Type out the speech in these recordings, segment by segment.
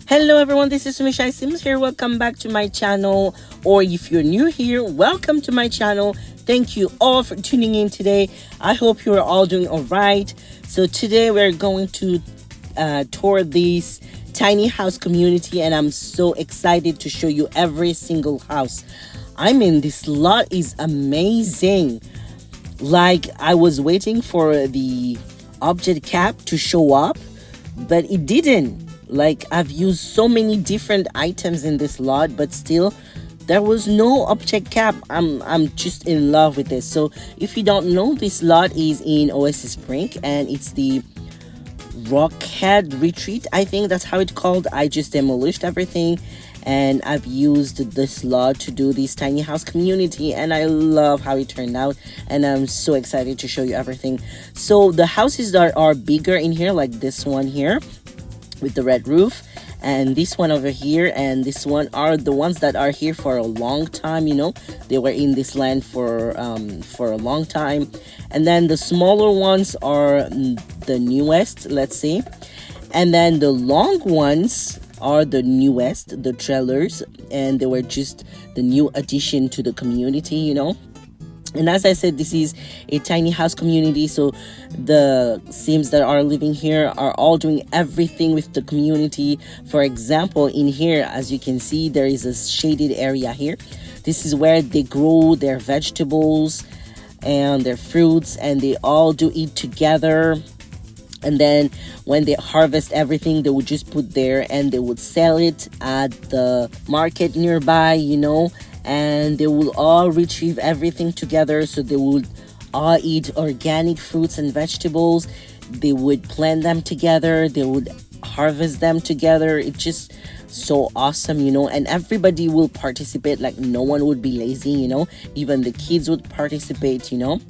Hello everyone, this is Sumishai Sims here. Welcome back to my channel, or if you're new here, welcome to my channel. Thank you all for tuning in today. I hope you are all doing all right. So today we're going to tour this tiny house community, and I'm so excited to show you every single house. I mean, this lot is amazing. Like, I was waiting for the object cap to show up, but it didn't. Like, I've used so many different items in this lot, but still there was no object cap. I'm just in love with this. So if you don't know, this lot is in Oasis Spring, and it's the Rockhead Retreat. I think that's how it's called. I just demolished everything, and I've used this lot to do this tiny house community, and I love how it turned out, and I'm so excited to show you everything. So the houses that are bigger in here, like this one here with the red roof, and this one over here, and this one, are the ones that are here for a long time. You know, they were in this land for a long time. And then the smaller ones are the newest, let's say, and then the long ones are the newest, the trailers, and they were just the new addition to the community, you know. And as I said, this is a tiny house community, so the Sims that are living here are all doing everything with the community. For example, in here, as you can see, there is a shaded area here. This is where they grow their vegetables and their fruits, and they all do eat together. And then when they harvest everything, they would just put there, and they would sell it at the market nearby, you know. And they will all retrieve everything together, so they would all eat organic fruits and vegetables. They would plant them together, they would harvest them together. It's just so awesome, you know. And everybody will participate, like no one would be lazy, you know. Even the kids would participate, you know.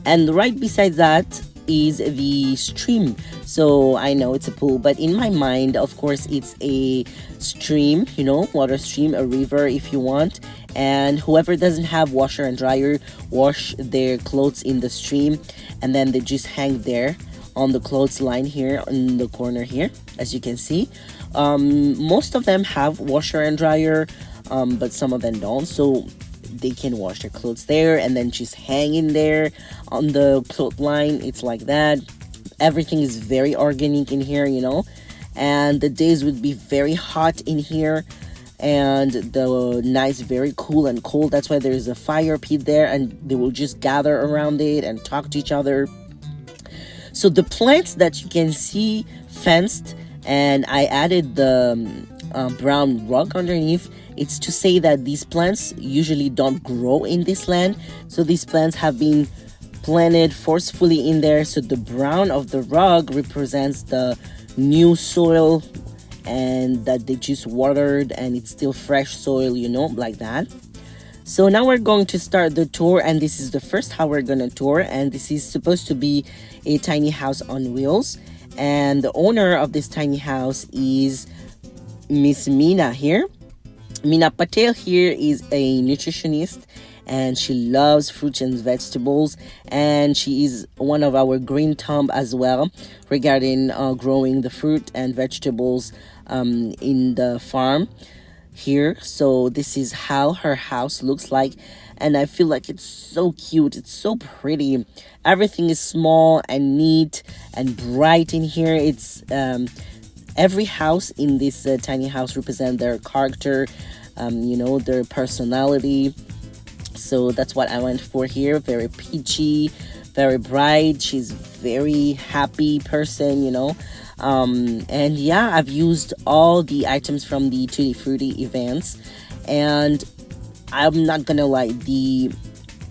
And right beside that is the stream. So I know it's a pool, but in my mind, of course, it's a stream, you know, water stream, a river if you want. And whoever doesn't have washer and dryer, wash their clothes in the stream, and then they just hang there on the clothesline here in the corner here, as you can see. Most of them have washer and dryer, but some of them don't, so they can wash their clothes there and then just hang in there on the clothesline. It's like that. Everything is very organic in here, you know. And the days would be very hot in here, and the nights very cool and cold. That's why there's a fire pit there, and they will just gather around it and talk to each other. So the plants that you can see fenced, and I added the brown rug underneath. It's to say that these plants usually don't grow in this land, so these plants have been planted forcefully in there. So the brown of the rug represents the new soil, and that they just watered, and it's still fresh soil, you know, like that. So now we're going to start the tour, and this is the first house we're gonna tour, and this is supposed to be a tiny house on wheels. And the owner of this tiny house is Miss Mina here. Mina Patel here is a nutritionist, and she loves fruits and vegetables, and she is one of our green thumb as well regarding growing the fruit and vegetables in the farm here. So this is how her house looks like, and I feel like it's so cute, it's so pretty. Everything is small and neat and bright in here. It's every house in this tiny house represent their character, you know, their personality. So that's what I went for here. Very peachy, very bright. She's very happy person, you know. And yeah, I've used all the items from the Tutti-fruity events, and I'm not gonna lie, the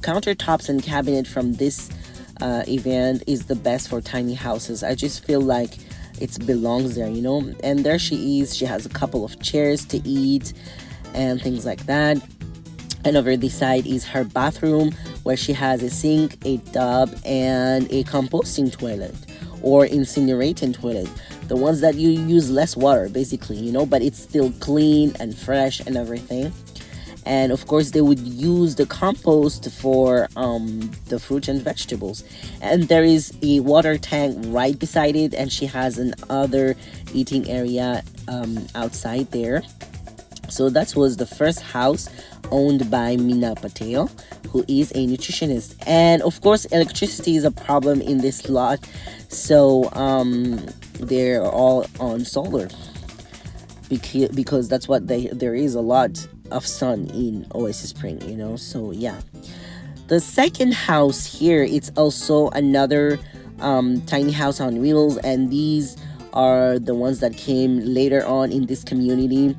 countertops and cabinet from this event is the best for tiny houses. I just feel like it belongs there, you know. And there she is. She has a couple of chairs to eat and things like that. And over this side is her bathroom, where she has a sink, a tub, and a composting toilet or incinerating toilet. The ones that you use less water, basically, you know, but it's still clean and fresh and everything. and of course they would use the compost for the fruit and vegetables. And there is a water tank right beside it, and she has another eating area outside there. So that was the first house owned by Mina Patel, who is a nutritionist. And of course, electricity is a problem in this lot, so they're all on solar because that's what there is a lot of sun in Oasis Spring, So yeah, the second house here, it's also another tiny house on wheels, and these are the ones that came later on in this community.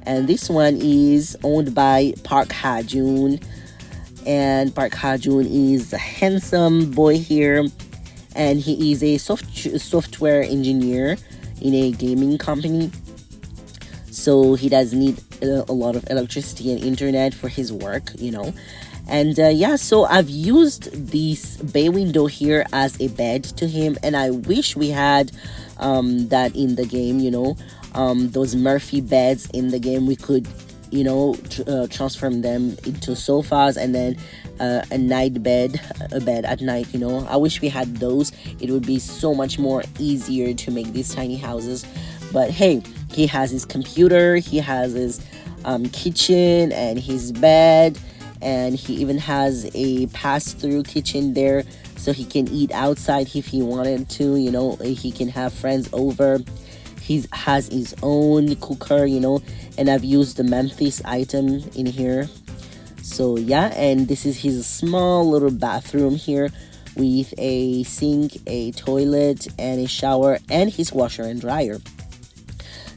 And this one is owned by Park Ha-jun, and Park Ha-jun is a handsome boy here, and he is a software engineer in a gaming company. So he does need a lot of electricity and internet for his work, And yeah, so I've used this bay window here as a bed to him, and I wish we had that in the game, those Murphy beds in the game. We could, transform them into sofas, and then a bed at night. I wish we had those. It would be so much more easier to make these tiny houses. But hey, he has his computer, he has his kitchen and his bed, and he even has a pass-through kitchen there, so he can eat outside if he wanted to. He can have friends over. He has his own cooker, and I've used the Memphis item in here. So yeah, and this is his small little bathroom here with a sink, a toilet, and a shower, and his washer and dryer.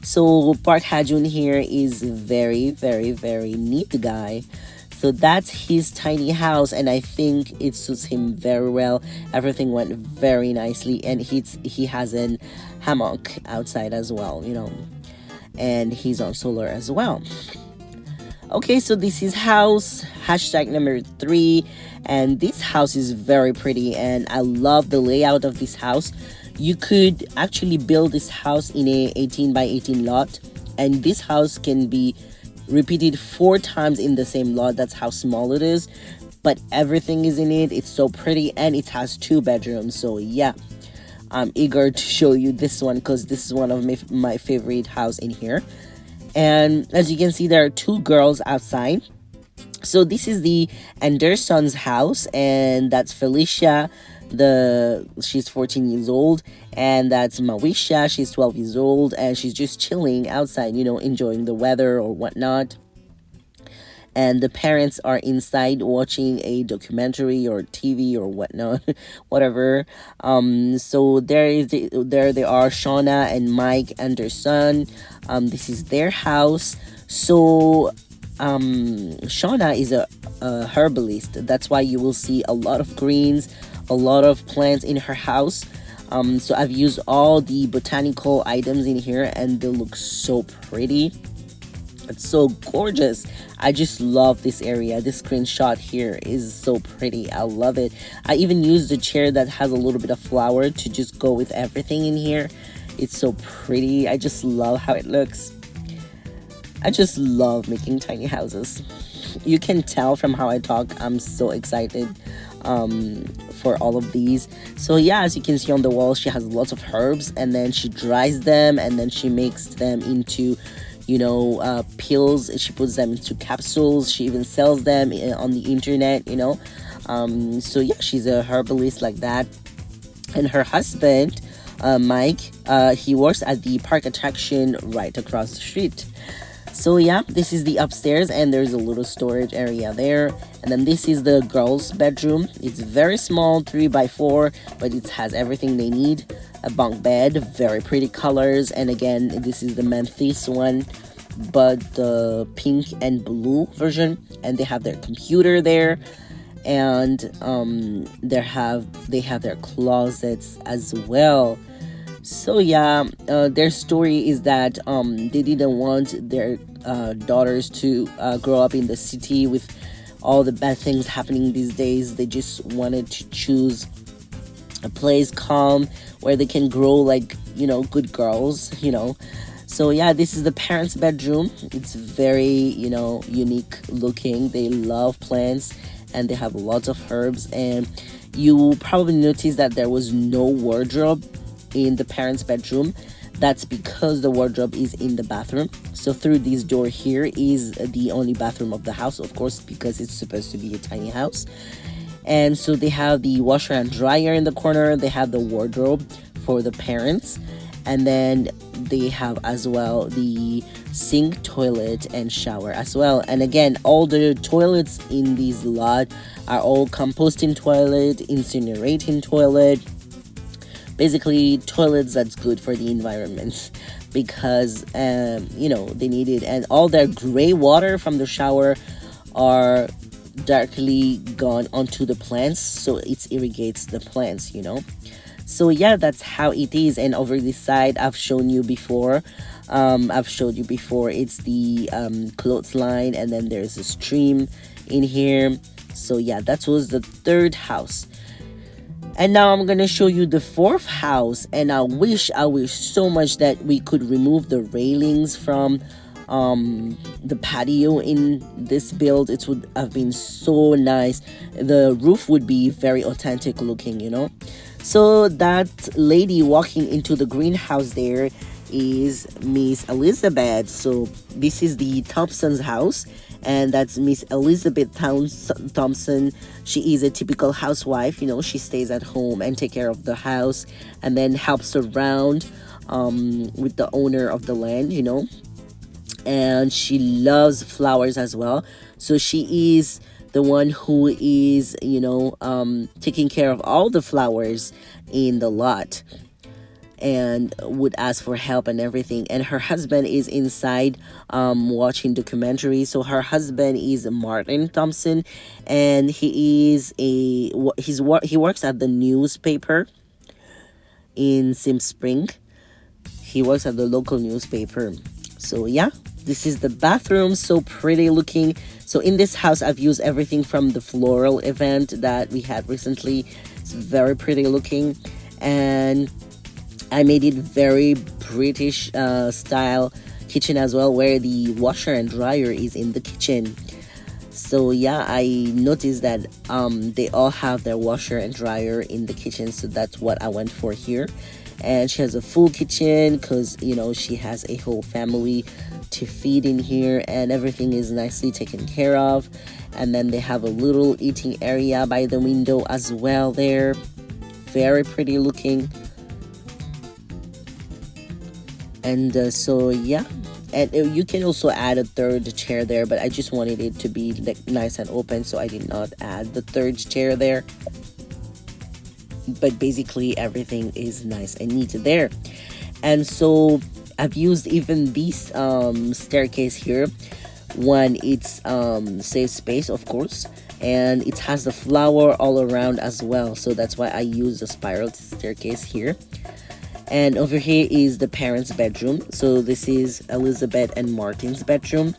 So Park Ha-jun here is very, very, very neat guy. So that's his tiny house, and I think it suits him very well. Everything went very nicely, and he has an hammock outside as well, and he's on solar as well. Okay, so this is house hashtag number 3, and this house is very pretty, and I love the layout of this house. You could actually build this house in a 18 by 18 lot, and this house can be repeated 4 times in the same lot. That's how small it is, but everything is in it. It's so pretty, and it has 2 bedrooms. So yeah, I'm eager to show you this one because this is one of my favorite house in here. And as you can see, there are 2 girls outside. So this is the Anderson's house, and that's Felicia. She's 14 years old, and that's Mawisha. She's 12 years old, and she's just chilling outside, enjoying the weather or whatnot. And the parents are inside watching a documentary or TV or whatnot, whatever. So there they are, Shauna and Mike Anderson. This is their house. So Shauna is a herbalist. That's why you will see a lot of greens, a lot of plants in her house. So I've used all the botanical items in here, and they look so pretty. It's so gorgeous. I just love this area. This screenshot here is so pretty. I love it. I even used a chair that has a little bit of flower to just go with everything in here. It's so pretty. I just love how it looks. I just love making tiny houses. You can tell from how I talk, I'm so excited for all of these. So yeah, as you can see on the wall, she has lots of herbs, and then she dries them, and then she makes them into pills. She puts them into capsules. She even sells them on the internet, so yeah, she's a herbalist like that. And her husband, Mike, he works at the park attraction right across the street. So yeah, this is the upstairs, and there's a little storage area there. And then this is the girls' bedroom. It's very small, 3x4, but it has everything they need. A bunk bed, very pretty colors. And again, this is the Memphis one, but the pink and blue version. And they have their computer there, and they have their closets as well. So yeah, their story is that they didn't want their daughters to grow up in the city with all the bad things happening these days. They just wanted to choose a place calm where they can grow like good girls. So yeah, this is the parents' bedroom. It's very, unique looking. They love plants and they have lots of herbs. And you probably noticed that there was no wardrobe in the parents' bedroom. That's because the wardrobe is in the bathroom. So through this door here is the only bathroom of the house, of course, because it's supposed to be a tiny house. And so they have the washer and dryer in the corner. They have the wardrobe for the parents. And then they have as well the sink, toilet, and shower as well. And again, all the toilets in this lot are all composting toilet, incinerating toilet. Basically, toilets that's good for the environment because, they need it. And all their gray water from the shower are directly gone onto the plants, so it irrigates the plants. So yeah, that's how it is. And over this side, I've showed you before, it's the clothesline, and then there's a stream in here. So yeah, that was the third house. And now I'm gonna show you the fourth house. And I wish so much that we could remove the railings from the patio in this build. It would have been so nice. The roof would be very authentic looking. So that lady walking into the greenhouse there is Miss Elizabeth. So this is the Thompson's house, and that's Miss Elizabeth Thompson. She is a typical housewife. She stays at home and take care of the house and then helps around with the owner of the land. And she loves flowers as well. So she is the one who is, taking care of all the flowers in the lot and would ask for help and everything. And her husband is inside watching documentary. So her husband is Martin Thompson, and he works at the newspaper in Sim Spring. He works at the local newspaper. So yeah, this is the bathroom, so pretty looking. So in this house, I've used everything from the floral event that we had recently. It's very pretty looking, and I made it very British style kitchen as well, where the washer and dryer is in the kitchen. So yeah, I noticed that they all have their washer and dryer in the kitchen, so that's what I went for here. And she has a full kitchen because she has a whole family to feed in here, and everything is nicely taken care of. And then they have a little eating area by the window as well there. Very pretty looking. And so yeah, and you can also add a third chair there, but I just wanted it to be nice and open, so I did not add the third chair there. But basically everything is nice and neat there. And so I've used even this staircase here when it's safe space, of course, and it has the flower all around as well, so that's why I use the spiral staircase here. And over here is the parents' bedroom. So this is Elizabeth and Martin's bedroom,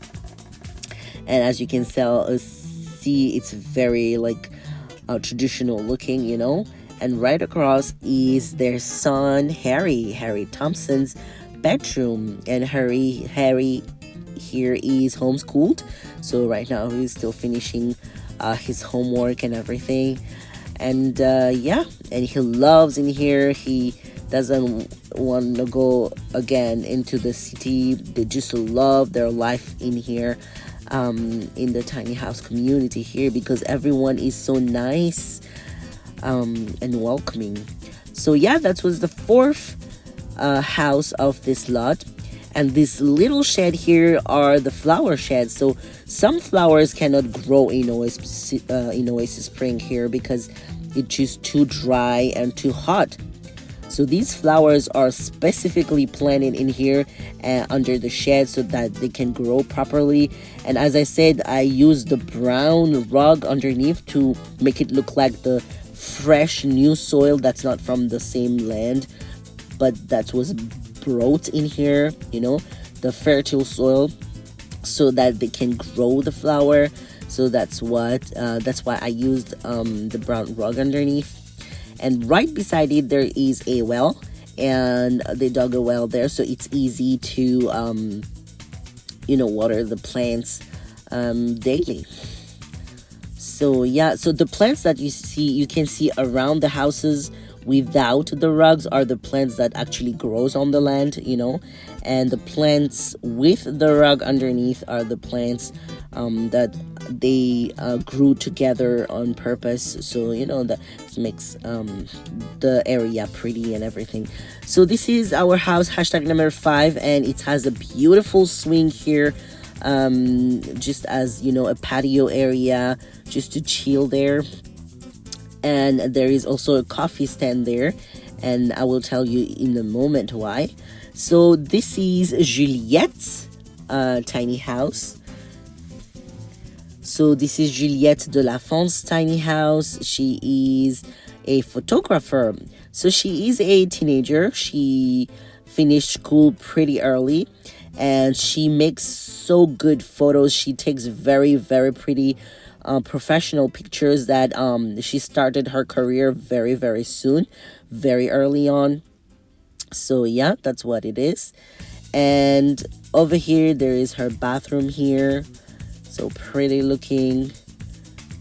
and as you can see, it's very traditional looking. And right across is their son Harry Thompson's bedroom. And Harry here is homeschooled, so right now he's still finishing his homework and everything. And yeah, and he loves in here. He doesn't want to go again into the city. They just love their life in here, in the tiny house community here, because everyone is so nice and welcoming. So yeah, that was the fourth house of this lot. And this little shed here are the flower sheds. So some flowers cannot grow in Oasis Spring here because it's just too dry and too hot. So these flowers are specifically planted in here under the shed so that they can grow properly. And as I said, I used the brown rug underneath to make it look like the fresh new soil that's not from the same land, but that was brought in here, the fertile soil, so that they can grow the flower. So that's why I used the brown rug underneath. And right beside it there is a well. and they dug a well there, so it's easy to water the plants daily. So yeah, so the plants that you can see around the houses without the rugs are the plants that actually grows on the land, and the plants with the rug underneath are the plants that they grew together on purpose, so that makes the area pretty and everything. So this is our house, hashtag number 5, and it has a beautiful swing here, just as a patio area just to chill there. And there is also a coffee stand there, and I will tell you in a moment why. So this is Juliette's tiny house. So this is Juliette de la Fonte's tiny house. She is a photographer. So she is a teenager. She finished school pretty early, and she makes so good photos. She takes very, very pretty professional pictures that she started her career very, very soon, very early on. So yeah, that's what it is. And over here there is her bathroom here, so pretty looking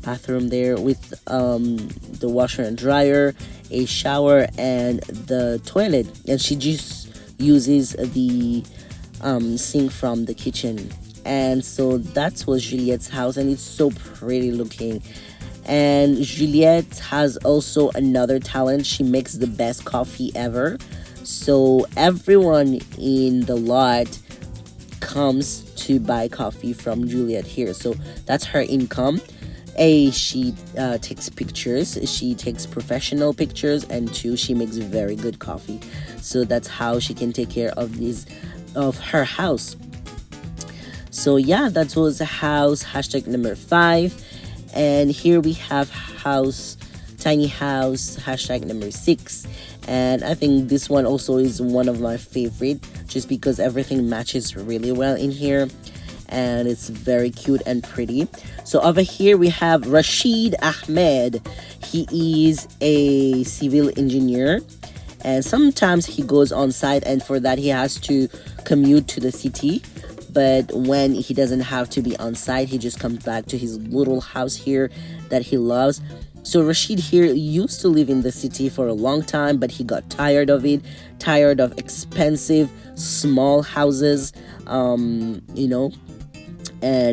bathroom there with the washer and dryer, a shower, and the toilet. And she just uses the sink from the kitchen. And so that was Juliette's house, and it's so pretty looking. And Juliette has also another talent. She makes the best coffee ever. So everyone in the lot comes to buy coffee from Juliette here. So that's her income. She takes pictures. She takes professional pictures, and 2, she makes very good coffee. So that's how she can take care of her house. So yeah, that was house hashtag number 5. And here we have tiny house hashtag number 6. And I think this one also is one of my favorite, just because everything matches really well in here, and it's very cute and pretty. So over here we have Rashid Ahmed. He is a civil engineer, and sometimes he goes on site, and for that he has to commute to the city. But when he doesn't have to be on site, he just comes back to his little house here that he loves. So Rashid here used to live in the city for a long time, but he got tired of it, tired of expensive small houses, and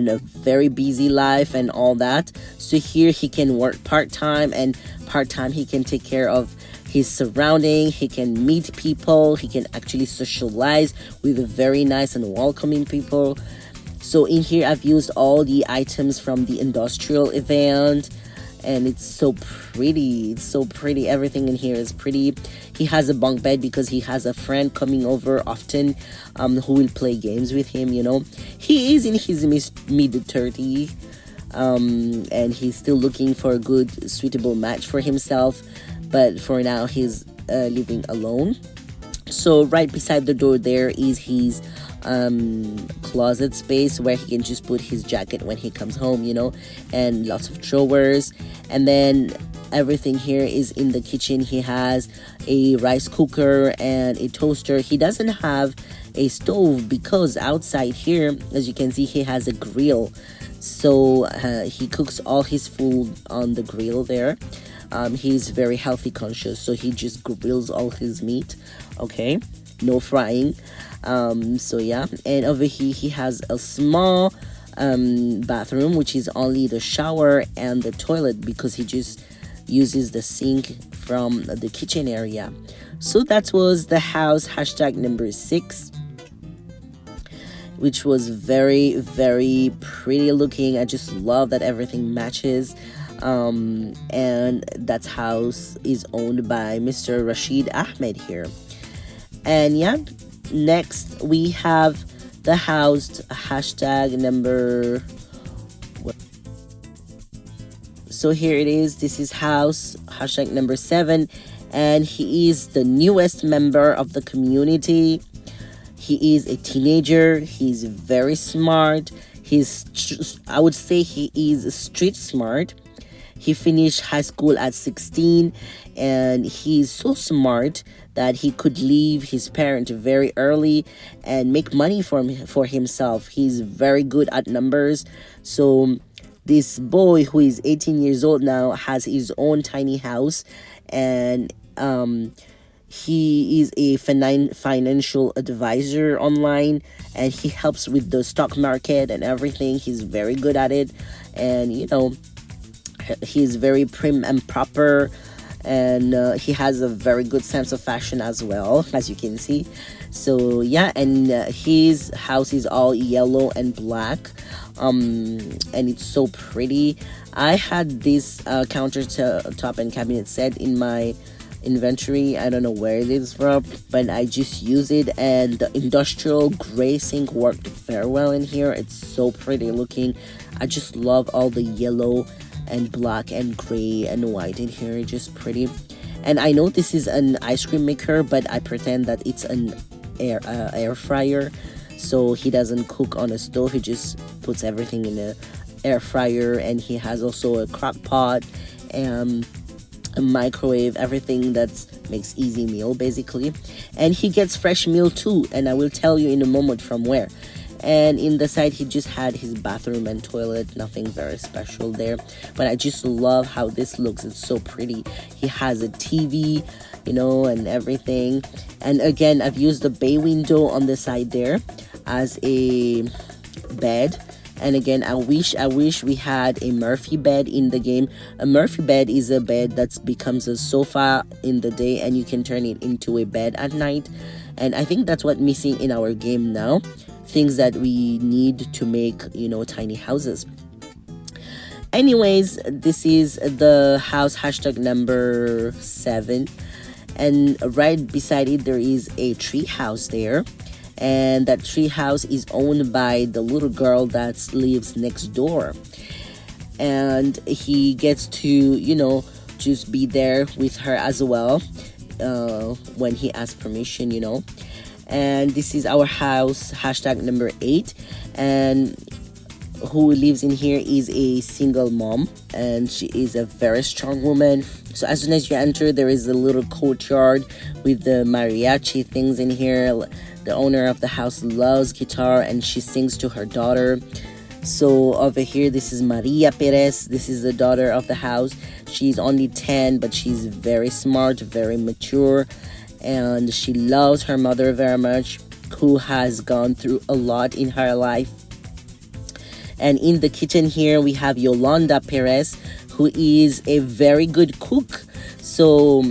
a very busy life and all that. So here he can work part-time, and part-time he can take care of his surrounding. He can meet people. He can actually socialize with very nice and welcoming people. So in here I've used all the items from the industrial event, and it's so pretty. It's so pretty. Everything in here is pretty. He has a bunk bed because he has a friend coming over often, who will play games with him. He is in his mid-30s, and he's still looking for a good suitable match for himself, but for now he's living alone. So right beside the door there is his closet space where he can just put his jacket when he comes home, and lots of drawers. And then everything here is in the kitchen. He has a rice cooker and a toaster. He doesn't have a stove because outside here, as you can see, he has a grill. So he cooks all his food on the grill there. He's very healthy conscious, so he just grills all his meat. Okay, no frying. So yeah, and over here he has a small bathroom, which is only the shower and the toilet, because he just uses the sink from the kitchen area. So that was the house hashtag number 6, which was very, very pretty looking. I just love that everything matches. And that house is owned by Mr. Rashid Ahmed here. And yeah, next we have the house hashtag number. So here it is. This is house hashtag number 7, and he is the newest member of the community. He is a teenager. He's very smart. I would say he is street smart. He finished high school at 16, and he's so smart that he could leave his parent very early and make money for himself. He's very good at numbers. So this boy who is 18 years old now has his own tiny house, and he is a financial advisor online, and he helps with the stock market and everything. He's very good at it, and he's very prim and proper, and he has a very good sense of fashion as well, as you can see. So yeah, and his house is all yellow and black, and it's so pretty. I had this countertop and cabinet set in my inventory. I don't know where it is from, but I just use it, and the industrial gray sink worked very well in here. It's so pretty looking. I just love all the yellow and black and gray and white in here, just pretty. And I know this is an ice cream maker, but I pretend that it's an air fryer, so he doesn't cook on a stove. He just puts everything in a air fryer, and he has also a crock pot and a microwave, everything that makes easy meal basically. And he gets fresh meal too, and I will tell you in a moment from where. And in the side, he just had his bathroom and toilet, nothing very special there, but I just love how this looks. It's so pretty. He has a TV, and everything. And again, I've used the bay window on the side there as a bed. And again, I wish we had a Murphy bed in the game. A Murphy bed is a bed that becomes a sofa in the day, and you can turn it into a bed at night. And I think that's what's missing in our game now. Things that we need to make, tiny houses. Anyways, this is the house hashtag number 7. And right beside it, there is a tree house there. And that tree house is owned by the little girl that lives next door, and he gets to just be there with her as well when he asks permission. And this is our house hashtag number 8, and who lives in here is a single mom, and she is a very strong woman. So as soon as you enter, there is a little courtyard with the mariachi things in here. The owner of the house loves guitar, and she sings to her daughter. So over here, this is Maria Perez. This is the daughter of the house. She's only 10, but she's very smart, very mature, and she loves her mother very much, who has gone through a lot in her life. And in the kitchen here, we have Yolanda Perez, who is a very good cook. So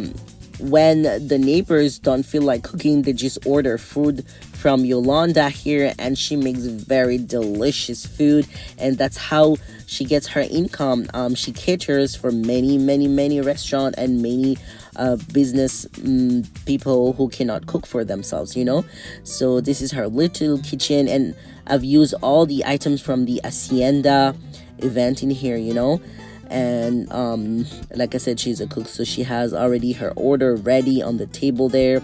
when the neighbors don't feel like cooking, they just order food from Yolanda here, and she makes very delicious food, and that's how she gets her income. She caters for many restaurants and many business people who cannot cook for themselves. So this is her little kitchen, and I've used all the items from the Hacienda event in here. And like I said, she's a cook, so she has already her order ready on the table there.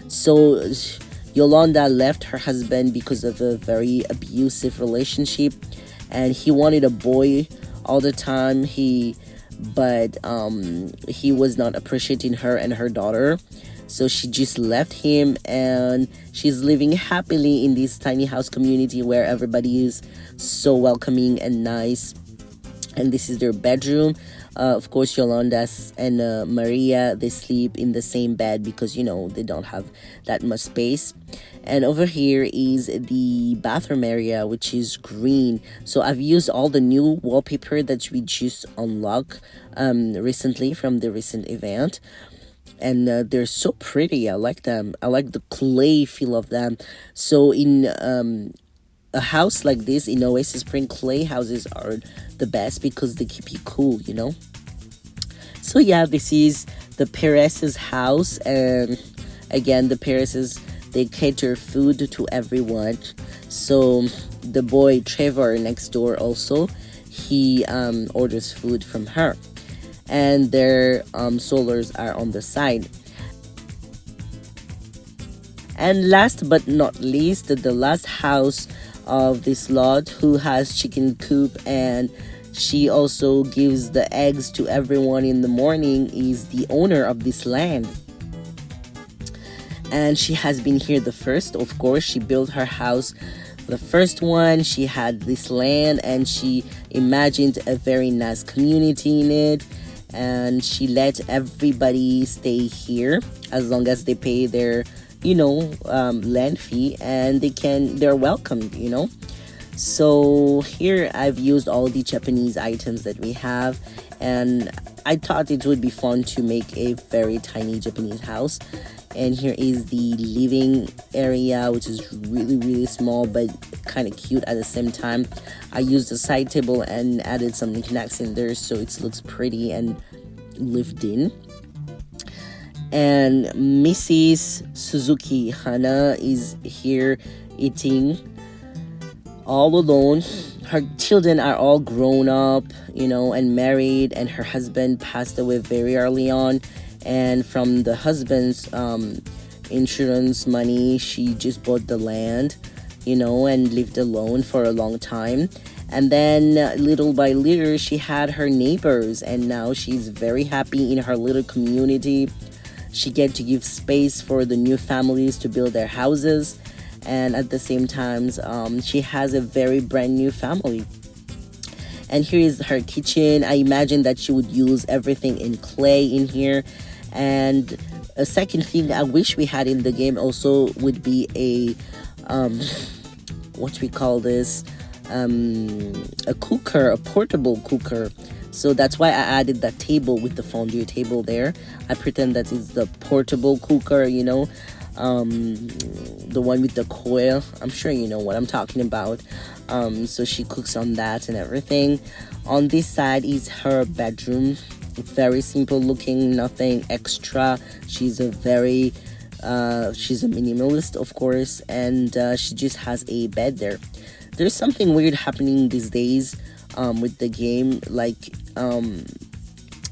So Yolanda left her husband because of a very abusive relationship, and he wanted a boy all the time. But he was not appreciating her and her daughter, so she just left him, and she's living happily in this tiny house community where everybody is so welcoming and nice. And this is their bedroom. Of course, Yolanda and Maria, they sleep in the same bed because they don't have that much space. And over here is the bathroom area, which is green. So I've used all the new wallpaper that we just unlocked recently from the recent event, and they're so pretty. I like them. I like the clay feel of them. So in a house like this in Oasis Spring, clay houses are the best because they keep you cool. So yeah, this is the Perez's house, and again, the Perez's, they cater food to everyone. So the boy Trevor next door also, he orders food from her, and their solars are on the side. And last but not least, the last house of this lot, who has chicken coop, and She also gives the eggs to everyone in the morning, is the owner of this land. And she has been here the first. Of course, she built her house the first one. She had this land and she imagined a very nice community in it, and she let everybody stay here as long as they pay their land fee, and they're welcomed. So here I've used all the Japanese items that we have, and I thought it would be fun to make a very tiny Japanese house. And here is the living area, which is really, really small but kind of cute at the same time. I used a side table and added some knickknacks in there so it looks pretty and lived in. And Mrs. Suzuki Hana is here eating all alone. Her children are all grown up, and married, and her husband passed away very early on. And from the husband's insurance money, she just bought the land, and lived alone for a long time. And then little by little, she had her neighbors, and now she's very happy in her little community. She get to give space for the new families to build their houses, and at the same time, she has a very brand new family. And here is her kitchen. I imagine that she would use everything in clay in here. And a second thing I wish we had in the game also would be a what we call this, a cooker, a portable cooker. So that's why I added that table with the fondue table there. I pretend that it's the portable cooker, the one with the coil. I'm sure you know what I'm talking about. So she cooks on that and everything. On this side is her bedroom. Very simple looking, nothing extra. She's a minimalist, of course, and she just has a bed there. There's something weird happening these days with the game, like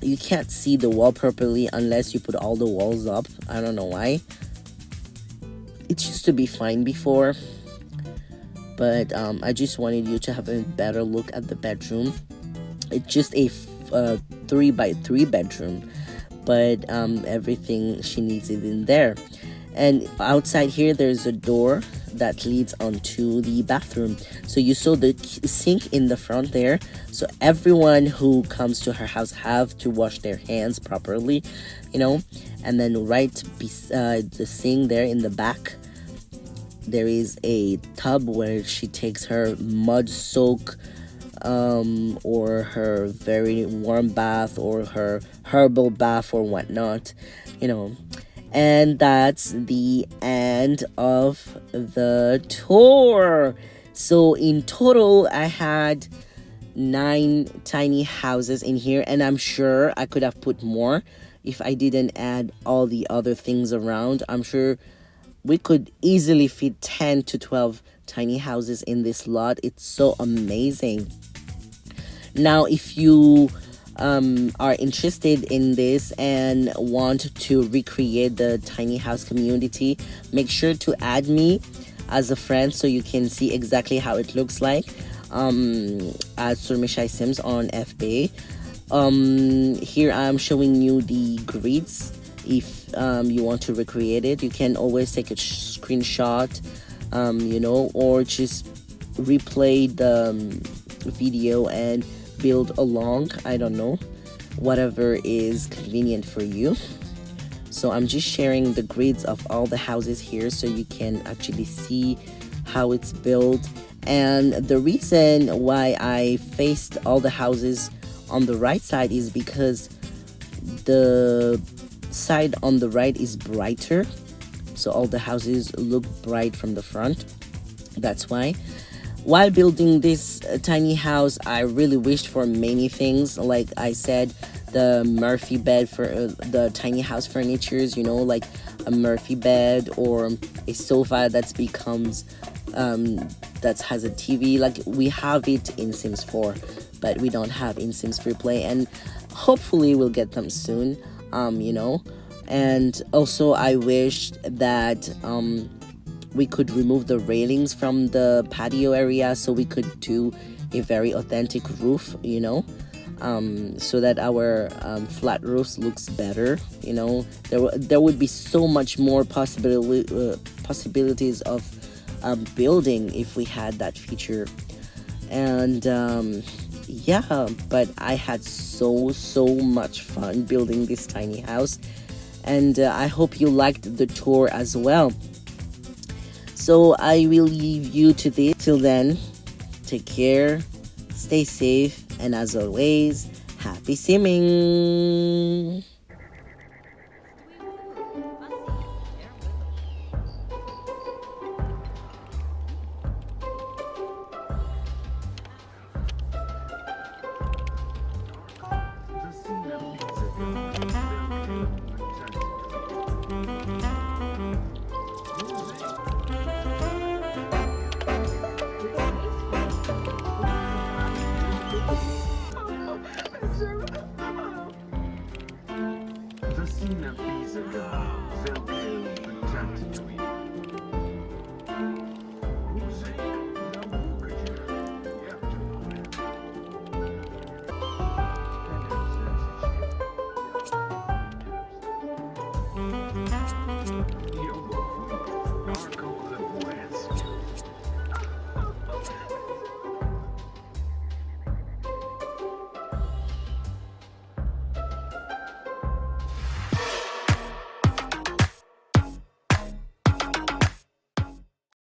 you can't see the wall properly unless you put all the walls up. I don't know why. It used to be fine before, but I just wanted you to have a better look at the bedroom. It's just a 3x3 bedroom, but everything she needs is in there. And outside here there's a door that leads onto the bathroom. So you saw the sink in the front there, so everyone who comes to her house have to wash their hands properly, and then right beside the sink there in the back there is a tub where she takes her mud soak or her very warm bath or her herbal bath or whatnot, and that's the end of the tour. So in total I had 9 tiny houses in here, and I'm sure I could have put more if I didn't add all the other things around. I'm sure we could easily fit 10 to 12 tiny houses in this lot. It's so amazing. Now, if you are interested in this and want to recreate the tiny house community, make sure to add me as a friend so you can see exactly how it looks like at Surmishai Sims on FB. Here I'm showing you the grids. If you want to recreate it, you can always take a screenshot, or just replay the video and build along. I don't know, whatever is convenient for you. So I'm just sharing the grids of all the houses here so you can actually see how it's built. And the reason why I faced all the houses on the right side is because the side on the right is brighter, so all the houses look bright from the front. That's why. While building this tiny house, I really wished for many things. Like I said, the Murphy bed for the tiny house furnitures, like a Murphy bed or a sofa that has a TV. Like we have it in Sims 4, but we don't have in Sims Freeplay, and hopefully we'll get them soon. And also I wished that we could remove the railings from the patio area so we could do a very authentic roof, so that our flat roofs looks better. There would be so much more possibilities of building if we had that feature. And yeah, but I had so much fun building this tiny house, and I hope you liked the tour as well. So I will leave you to this. Till then, take care, stay safe, and as always, happy simming.